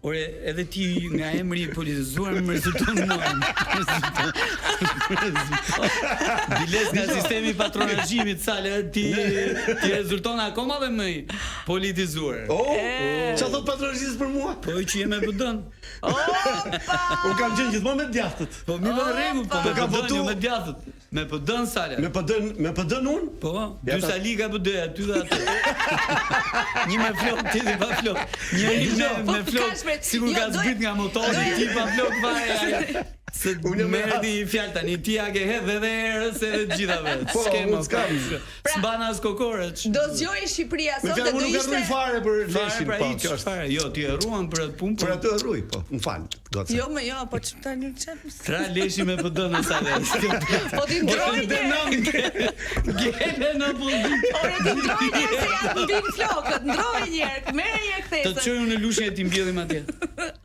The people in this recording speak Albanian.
Ore, edhe ti nga emri i politizuar më rezulton mua. Biles nga sistemi patronazhimit sale ti rezulton akoma dhe më i politizuar. Çfarë thot patronazhimi për mua? Po që jam e PD-n. Unë kam qenë gjithmonë me djathtë. Po mi bën rregull, po me PD-n me djathtë. Me PD-n sale. Me PD-n unë? Po, dy sali ka PD aty dhe aty. Një me flok, tjetri pa flok. Njëri me flok. Sigur ka zbrit nga motori, ti pa flok fare. Se merdi fjalë tani ti a ke hedh edhe erës edhe të gjithave. Skema skam. S'ban as kokorëç. Do zgjojë Shqipëria sot dhe do ishte fare për leshin, po. Kjo është fare. Jo, ti e ruan për atë punë. Për atë rruj, po. M'fal. Jo, po tani çfarë? Tra leshi me PD-n sa le. Po ti ndrojë. Gjele në bulldi. Ore ti ndrojë se janë din flokët. Ndrojë një herë, merr një herë kthesën. Të çojmë në lushin e ti mbjellim atje.